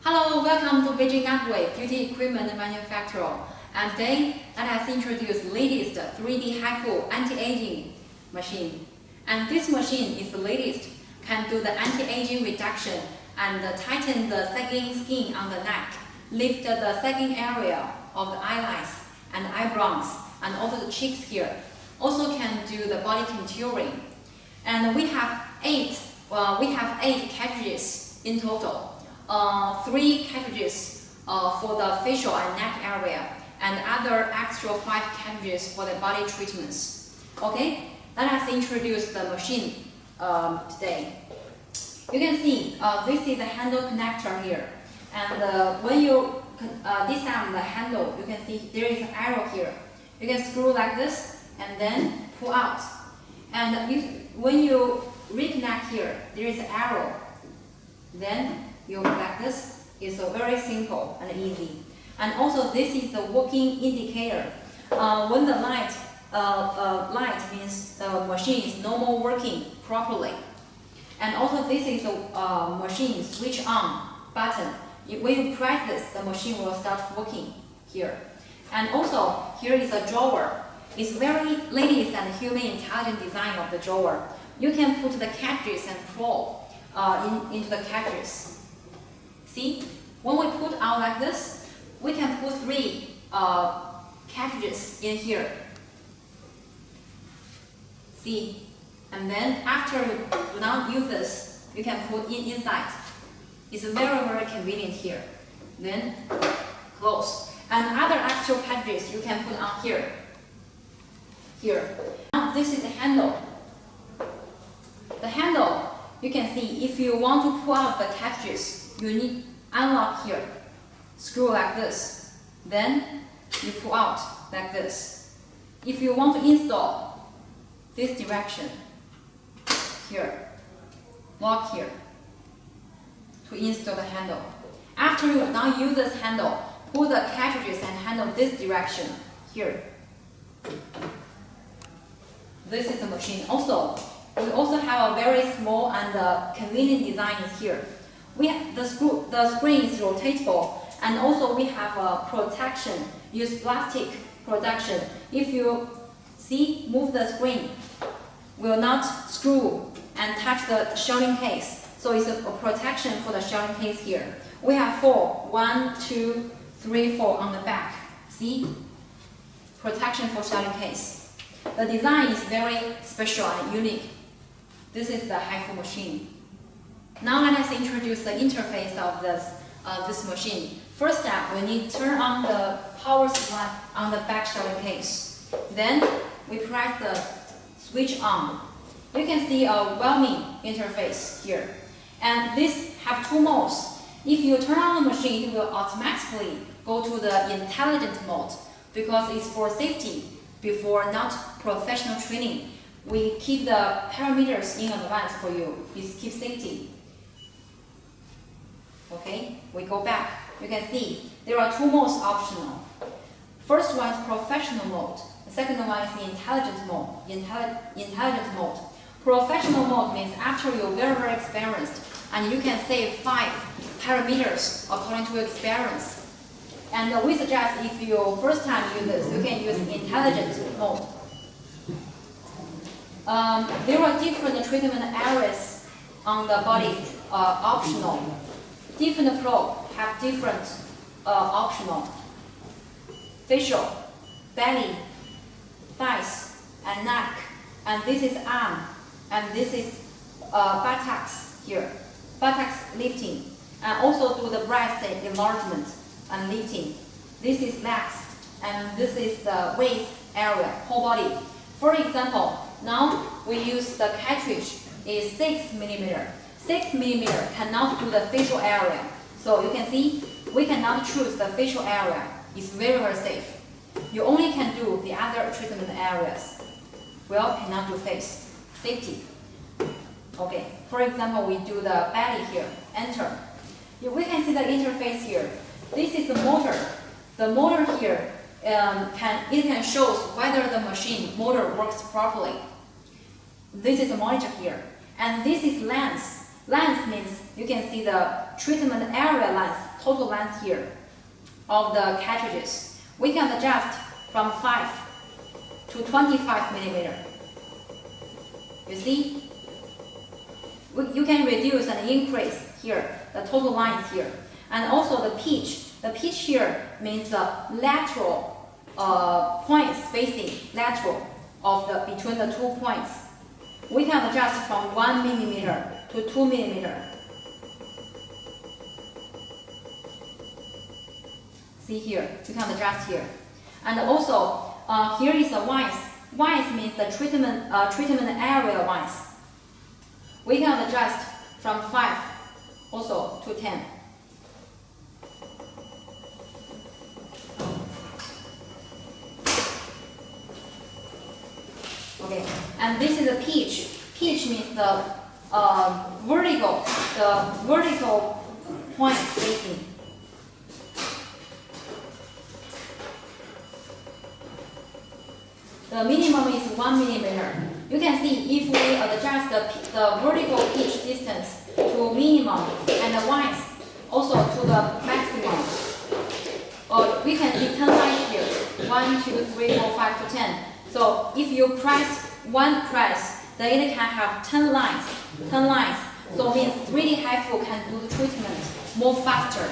Hello, welcome to Beijing Nubway Beauty Equipment Manufacturer. And today, let us introduce the latest 3D HIFU anti-aging machine. And this machine is the latest, can do the anti-aging reduction and tighten the sagging skin on the neck, lift the sagging area of the eyelines and eyebrows, and also the cheeks here. Also can do the body contouring. And we have eight cartridges in total. 3 cartridges for the facial and neck area, and other extra 5 cartridges for the body treatments. Okay, let us introduce the machine today. You can see this is the handle connector here, and when you disarm the handle, you can see there is an arrow here. You can screw like this and then pull out. And when you reconnect here, there is an arrow. Then you like this. It's very simple and easy. And also this is the working indicator. When the light means the machine is no more working properly. And also this is the machine switch on button. When you press this, the machine will start working here. And also here is a drawer. It's very latest and human intelligent design of the drawer. You can put the cartridges and pull into the cartridges. See, when we put out like this, we can put 3 cartridges in here. See, and then after you do not use this, you can put inside. It's very convenient here. Then close. And other extra cartridges you can put on here. Here. Now this is the handle. The handle, you can see if you want to pull out the cartridges, you need unlock here. Screw like this. Then you pull out like this. If you want to install this direction, here, lock here to install the handle. After you now use this handle, pull the cartridges and handle this direction here. This is the machine. Also, we also have a very small and convenient design here. We have the screen is rotatable, and also we have a protection. Use plastic protection. If you see, move the screen, will not screw and touch the shelling case. So it's a protection for the shelling case here. We have 4, 1, 2, 3, 4 on the back. See, protection for shelling case. The design is very special and unique. This is the HIFU machine. Now let us introduce the interface of this machine. First step, we need to turn on the power supply on the back shelling case. Then we press the switch on. You can see a welding interface here. And this have 2 modes. If you turn on the machine, it will automatically go to the intelligent mode because it's for safety. Before not professional training, we keep the parameters in advance for you. It keeps safety. Okay, we go back. You can see there are 2 modes optional. First one is professional mode. The second one is intelligent mode. Intelligent mode. Professional mode means after you're very experienced, and you can save 5 parameters according to your experience. And we suggest if you first time use this, you can use intelligent mode. There are different treatment areas on the body optional. Different probe have different optional. Facial, belly, thighs, and neck. And this is arm. And this is buttocks here. Buttocks lifting. And also do the breast enlargement and lifting. This is legs. And this is the waist area, whole body. For example, now we use the cartridge is 6 mm. 6 mm cannot do the facial area. So you can see, we cannot choose the facial area. It's very safe. You only can do the other treatment areas. Well, cannot do face. Safety. Okay, for example, we do the belly here. Enter. We can see the interface here. This is the motor. The motor here can show whether the machine motor works properly. This is the monitor here. And this is lens. Length means you can see the treatment area length, total length here of the cartridges. We can adjust from 5 to 25 millimeter. You see? You can reduce and increase here, the total length here. And also the pitch. The pitch here means the lateral point spacing, lateral of between the 2 points. We can adjust from 1 millimeter to 2 millimeter. See here, you can adjust here. And also, here is a width. Width means the treatment area width. We can adjust from 5 also to 10. Okay, and this is the pitch. Pitch means the vertical point spacing. The minimum is 1 millimeter. You can see if we adjust the vertical pitch distance to minimum and the width also to the maximum. We can see 10 lines here. 1, 2, 3, 4, 5 to 10. So if you press one press, then it can have 10 lines. 10 lines. So it means 3D HIFU can do the treatment more faster,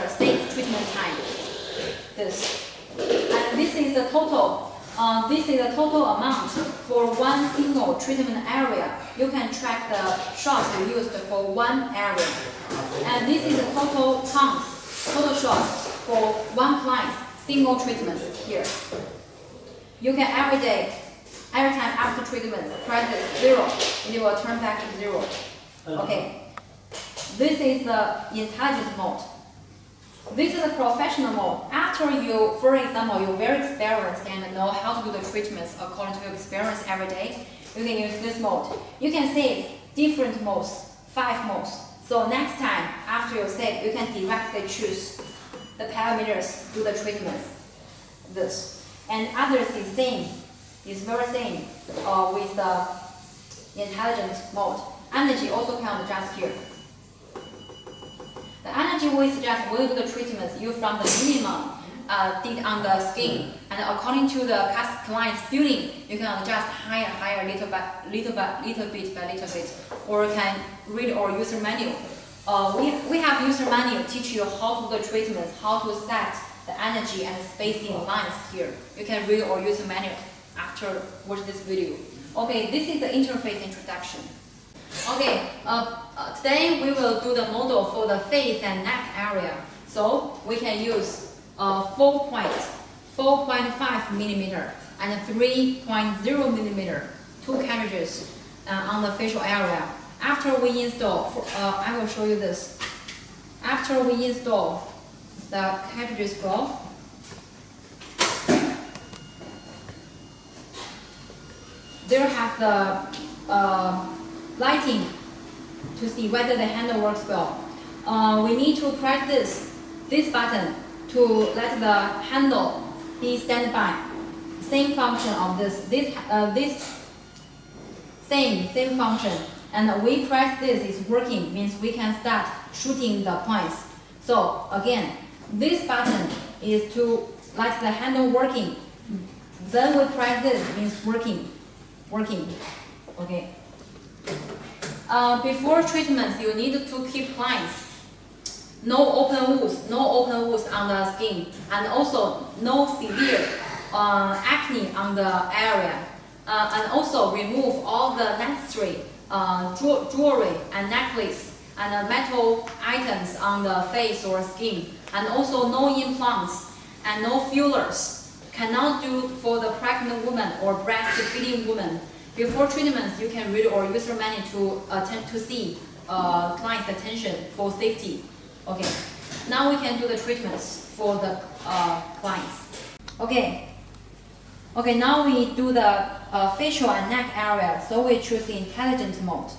safe treatment time. This. And this is the total. This is the total amount for one single treatment area. You can track the shots used for one area. And this is the total counts, total shots for one client, single treatment here. You can every day, every time after treatment, press this 0, and it will turn back to 0. Okay. This is the intelligent mode. This is a professional mode. After you, for example, you're very experienced and know how to do the treatments according to your experience every day, you can use this mode. You can save different modes, 5 modes. So next time, after you save, you can directly choose the parameters, do the treatments. This. And others is same, is very same with the intelligent mode. Energy also can adjust here. The energy we suggest when you do the treatments, you from the minimum did on the skin, and according to the client's feeling, you can adjust higher, little bit by little bit, or you can read our user manual. We have user manual teach you how to do the treatments, how to set the energy and spacing lines here. You can read our user manual after watch this video. Okay, this is the interface introduction. Okay, today we will do the model for the face and neck area. So we can use 4.5 millimeter and 3.0 millimeter, 2 cartridges on the facial area. After we install, I will show you this. After we install the cartridges glove, there have the lighting to see whether the handle works well. We need to press this button to let the handle be standby. Same function of this same function. And we press this is working, means we can start shooting the points. So again, this button is to let the handle working. Then we press this, means working. Okay. Before treatments, you need to keep clients. No open wounds on the skin, and also no severe acne on the area. And also remove all the necessary jewelry and necklace and metal items on the face or skin. And also no implants and no fillers. Cannot do for the pregnant woman or breastfeeding woman. Before treatments, you can read or user manual to see client's attention for safety. Okay, now we can do the treatments for the clients. Okay, now we do the facial and neck area. So we choose the intelligent mode.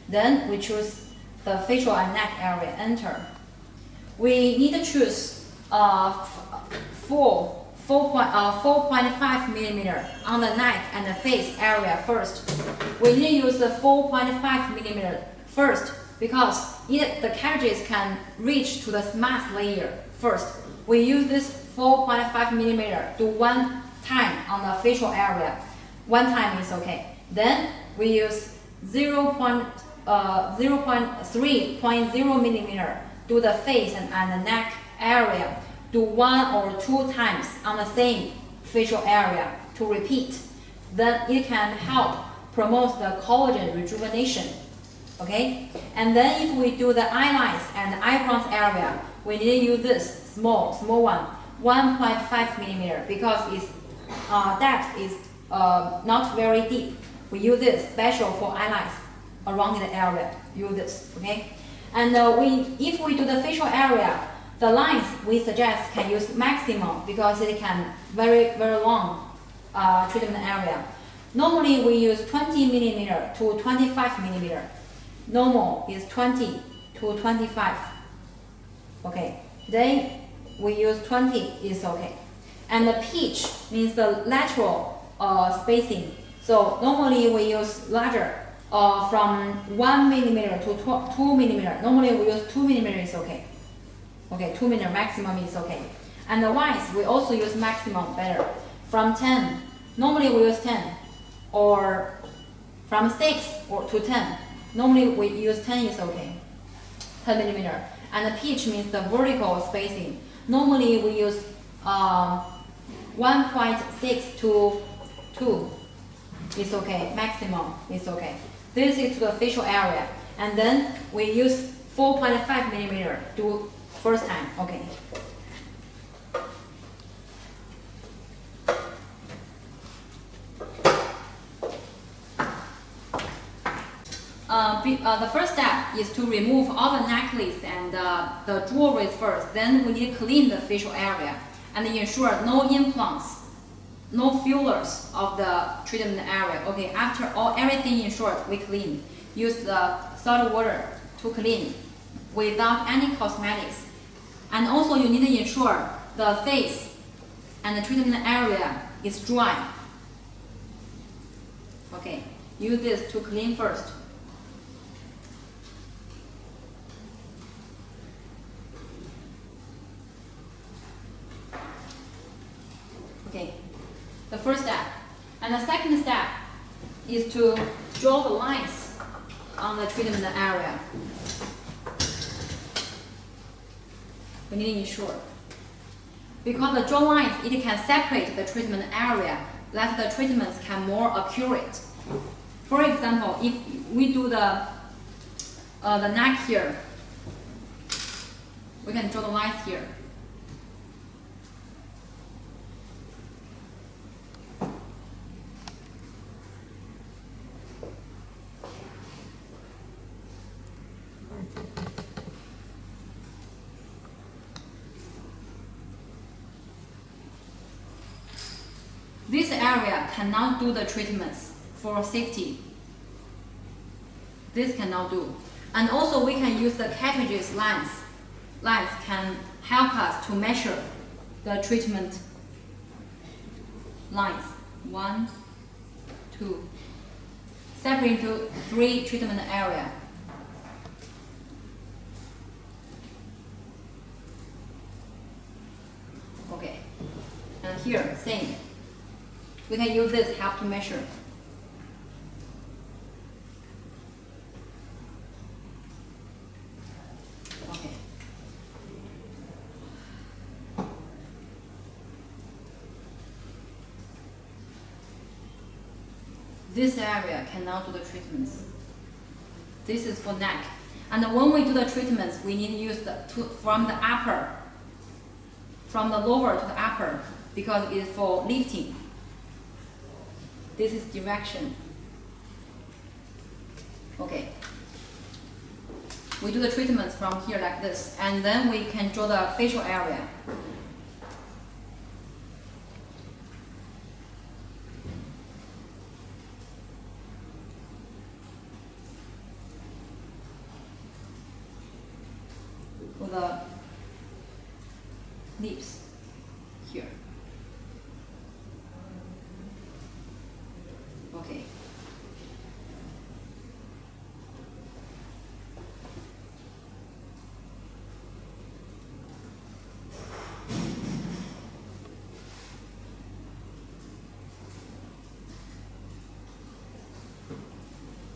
Then we choose the facial and neck area, enter. We need to choose 4.5 millimeter on the neck and the face area first. We need to use the 4.5 First, because the cartridges can reach to the mass layer. First, we use this 4.5 millimeter do one time on the facial area. One time is okay. Then we use 0.3.0 millimeter do the face and the neck area. Do 1 or 2 times on the same facial area to repeat. Then it can help promote the collagen rejuvenation. Okay? And then if we do the eyelines and eyebrows area, we need to use this small one, 1.5 millimeter, because its depth is not very deep. We use this special for eyelines around the area. Use this, okay? And if we do the facial area, the lines we suggest can use maximum because it can very long treatment area. Normally we use 20 millimeter to 25 millimeter. Normal is 20 to 25. Okay. Then we use 20 is okay. And the pitch means the lateral spacing. So normally we use larger from 1 millimeter to 2 millimeter. Normally we use 2 millimeter is okay. Okay, 2 millimeter maximum is okay. And the width we also use maximum better. From 10, normally we use 10, or from 6 or to 10. Normally we use 10 is okay. 10 millimeter. And the pitch means the vertical spacing. Normally we use 1.6 to 2 is okay. Maximum is okay. This is to the facial area. And then we use 4.5 millimeter to first time. Okay. The first step is to remove all the necklace and the jewelry first. Then we need to clean the facial area and ensure no implants, no fillers of the treatment area. Okay, after everything ensured, we clean. Use the salt water to clean without any cosmetics. And also you need to ensure the face and the treatment area is dry. Okay, use this to clean first. Okay, the first step. And the second step is to draw the lines on the treatment area. We need to ensure. Because the draw lines, it can separate the treatment area, let the treatments can more accurate. For example, if we do the neck here, we can draw the lines here. This area cannot do the treatments for safety. This cannot do. And also we can use the cartridges lines. Lines can help us to measure the treatment lines. 1, 2. Separate into 3 treatment area. Okay. And here, same. We can use this help to measure. Okay. This area cannot do the treatments. This is for neck. And when we do the treatments, we need to use from the upper, from the lower to the upper, because it is for lifting. This is direction. Okay. We do the treatments from here like this, and then we can draw the facial area. For the lips here. Okay.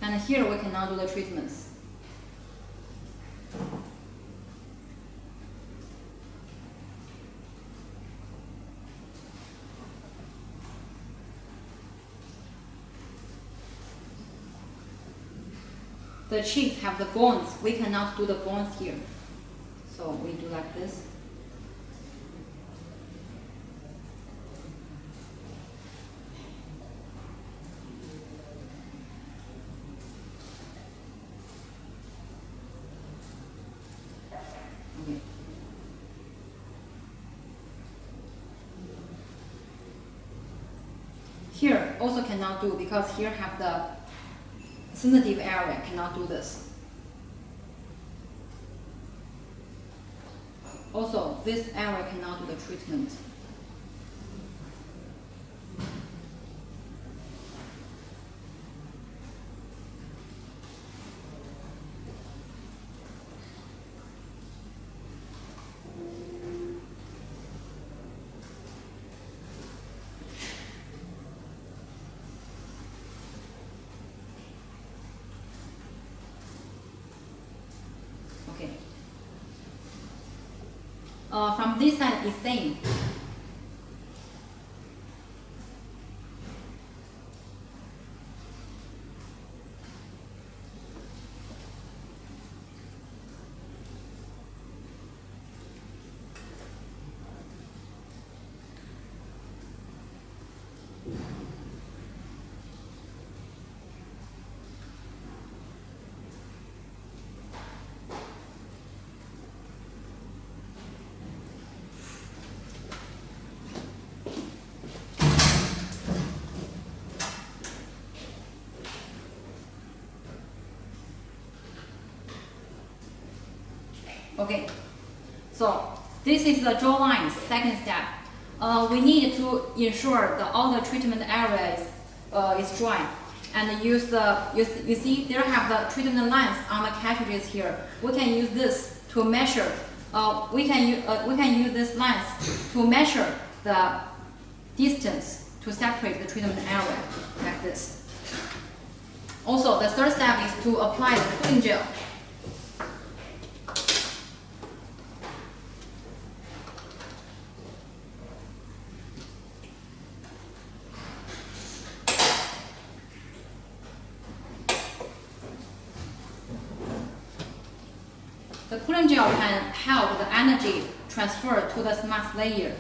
And here we cannot do the treatments. The cheeks have the bones. We cannot do the bones here. So we do like this. Okay. Here also cannot do because here have the sensitive area, cannot do this. Also, this area cannot do the treatment. Okay. From this side is same. Okay, so this is the draw lines, second step. We need to ensure that all the treatment areas is dry, and use the you see there have the treatment lines on the cartridges here. We can use this to measure. We can use these lines to measure the distance to separate the treatment area like this. Also, the third step is to apply the cooling gel. The cooling gel can help the energy transfer to the smart layer.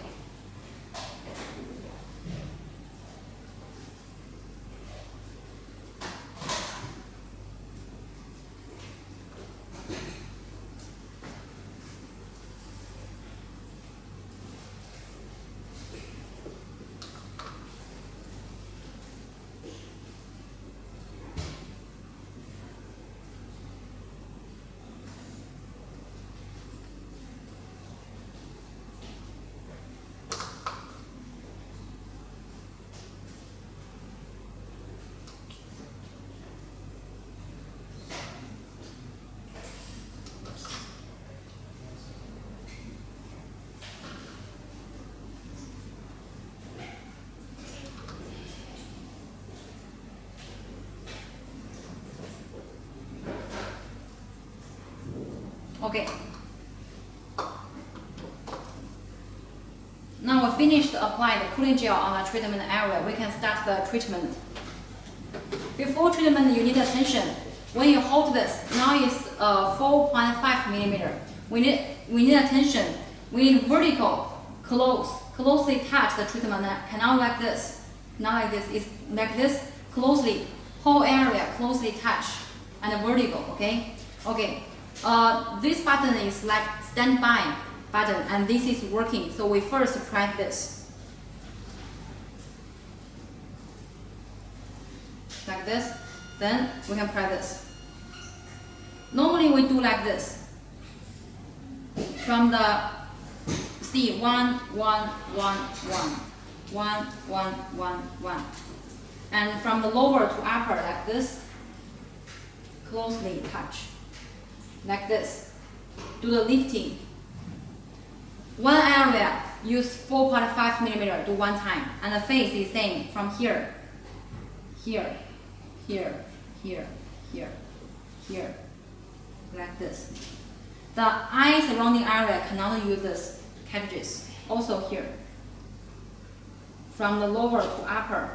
Okay. Now we finished applying the cooling gel on the treatment area. We can start the treatment. Before treatment, you need attention. When you hold this, now it's 4.5 millimeter. We need attention. We need vertical, closely touch the treatment. Cannot like this. Not like this. It's like this. Closely, whole area closely touch, and vertical. Okay. Okay. This button is like standby button, and this is working. So we first press this, like this. Then we can press this. Normally we do like this. From the C 1 1 1 1 1 1 1 1, and from the lower to upper like this. Closely touch. Like this. Do the lifting. One area use 4.5 millimeter, do one time, and the face is same from here, here, here, here, here, here, like this. The eye surrounding area cannot use this cartridges. Also here, from the lower to upper,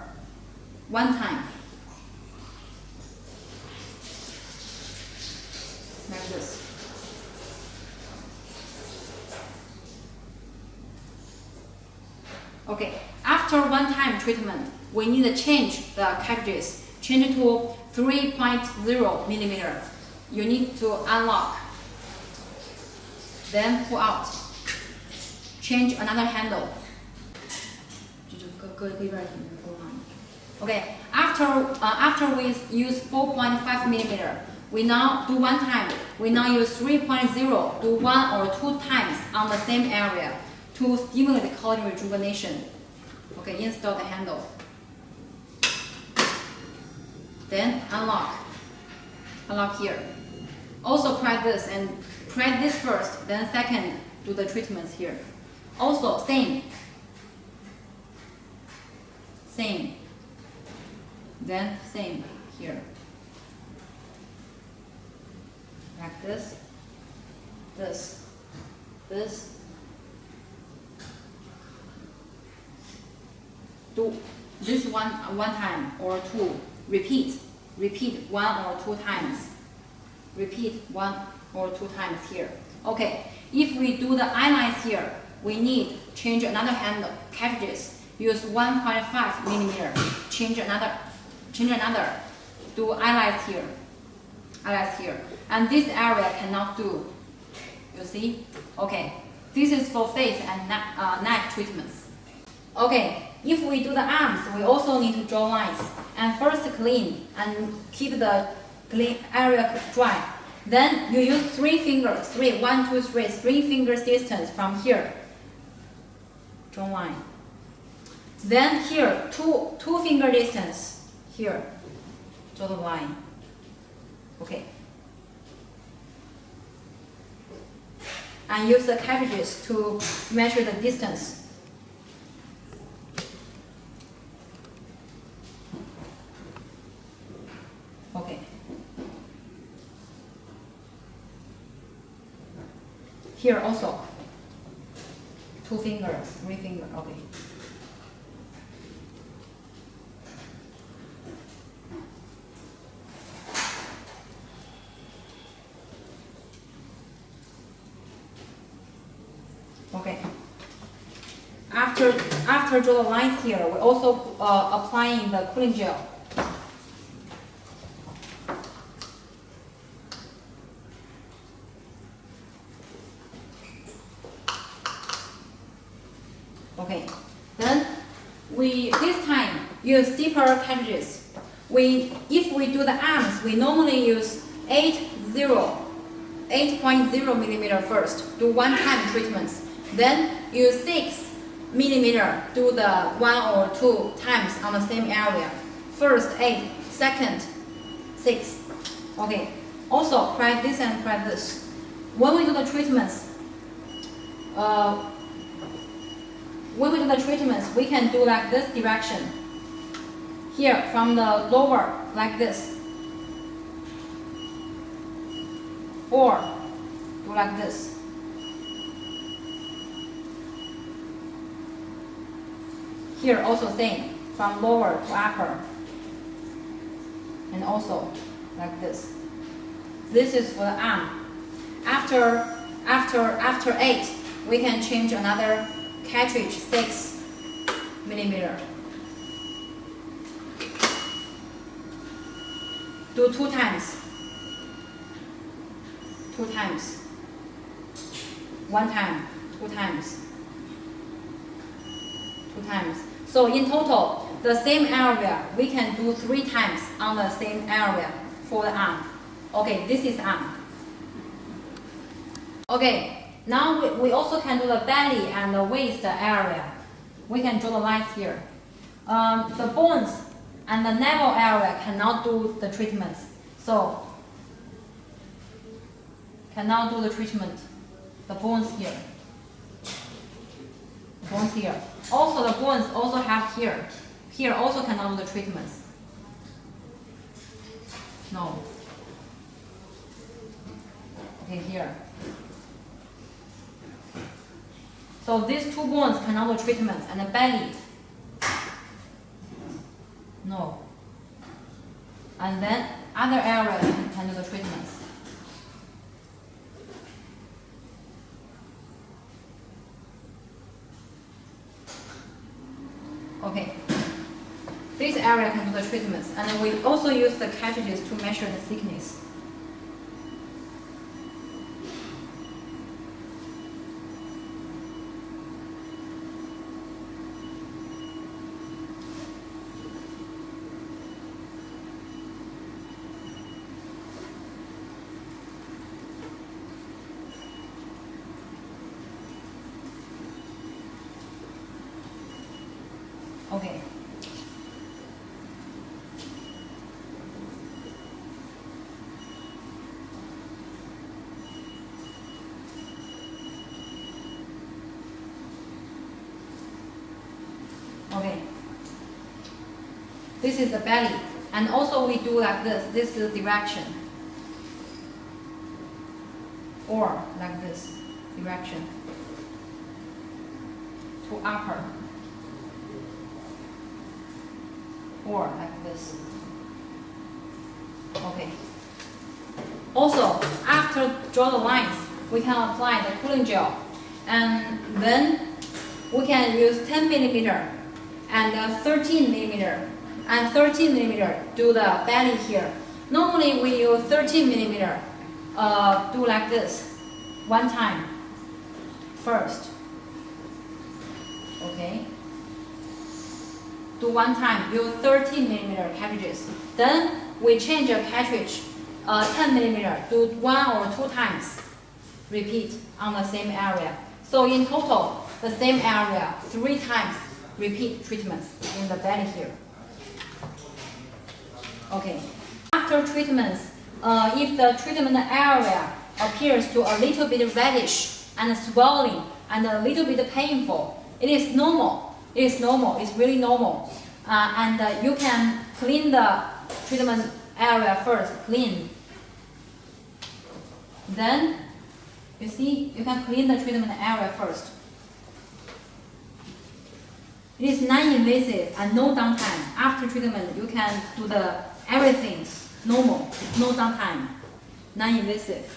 one time, like this. Okay, after one time treatment, we need to change the cartridges, change to 3.0 millimeter. You need to unlock, then pull out, change another handle. Okay, after we use 4.5 millimeter, we now do one time. We now use 3.0, do 1 or 2 times on the same area to stimulate the collagen rejuvenation. Okay, install the handle. Then unlock. Unlock here. Also press this and press this first, then second do the treatments here. Also same. Same. Then same here. Like this. This. This. Do this one time or two. Repeat 1 or 2 times. Repeat 1 or 2 times here. Okay, if we do the eyelines here, we need change another handle, cartridges, use 1.5 millimeter, change another, do eyelines here, and this area cannot do, you see? Okay, this is for face and neck treatments. Okay, if we do the arms, we also need to draw lines, and first clean and keep the clean area dry. Then you use 3 fingers, 1, 2, 3 fingers distance from here. Draw line. Then here, two finger distance. Here, draw the line. Okay. And use the cartridges to measure the distance. Okay. Here also, 2 fingers, 3 fingers, okay. Okay. After draw the lines here, we're also applying the cooling gel. Okay, then we this time use deeper cartridges. If we do the arms, we normally use 8.0 millimeter first, do 1 time treatments. Then use 6 millimeter, do the 1 or 2 times on the same area. First 8, second 6. Okay. Also try this and try this. When we do the treatments, we can do like this direction. Here, from the lower, like this. Or, do like this. Here, also same, from lower to upper. And also, like this. This is for the arm. After 8, we can change another cartridge, 6 millimeter. Do 2 times. 2 times. 1 time, 2 times. 2 times. So in total, the same area, we can do 3 times on the same area for the arm. Okay, this is arm. Okay, now we also can do the belly and the waist area. We can draw the lines here. The bones and the navel area cannot do the treatments. So, cannot do the treatment. The bones here. The bones here. Also, the bones also have here. Here also cannot do the treatments. No. Okay, here. So these 2 bones cannot do treatment, and the belly, no. And then other areas can do the treatments. Okay. This area can do the treatments, and then we also use the cartridges to measure the thickness. Okay. Okay. This is the belly, and also we do like this. This is the direction, or like this direction to upper, or like this. Okay. Also, after draw the lines, we can apply the cooling gel, and then we can use 10 millimeter and 13 millimeter and 13 millimeter do the belly here. Normally we use 13 millimeter, do like this, 1 time first. Okay. Do 1 time, use 13 millimeter cartridges. Then we change the cartridge, 10 millimeter, do 1 or 2 times. Repeat on the same area. So in total, the same area 3 times. Repeat treatments in the belly here. Okay. After treatments, if the treatment area appears to a little bit reddish and swelling and a little bit painful, it is normal. It is normal. It's really normal. And you can clean the treatment area first. Clean. Then, you see, you can clean the treatment area first. It is non-invasive and no downtime. After treatment, you can do everything normal, no downtime, non-invasive.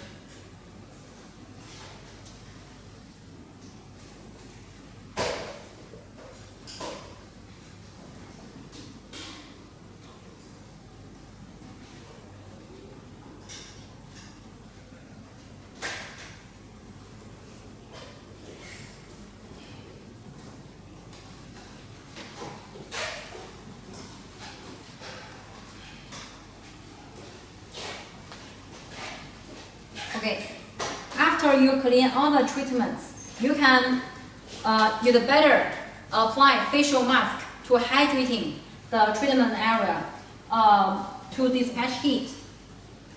Okay, after you clean all the treatments, you can better apply facial mask to hydrating the treatment area to dispatch heat.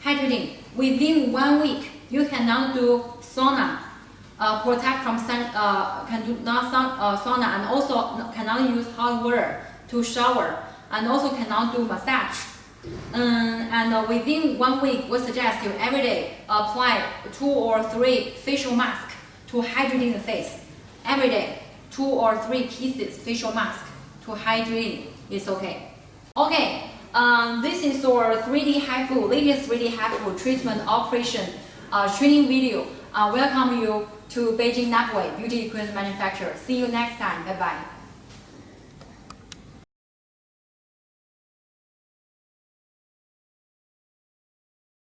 Hydrating within 1 week, you cannot do sauna, protect from sun, can do not sauna, and also cannot use hot water to shower, and also cannot do massage. And within 1 week, we suggest you every day apply 2 or 3 facial masks to hydrating the face. Every day, 2 or 3 pieces facial mask to hydrating is okay. Okay, this is our 3D HIFU, latest 3D HIFU treatment operation training video. Welcome you to Beijing Nubway Beauty Equipment Manufacturer. See you next time. Bye bye.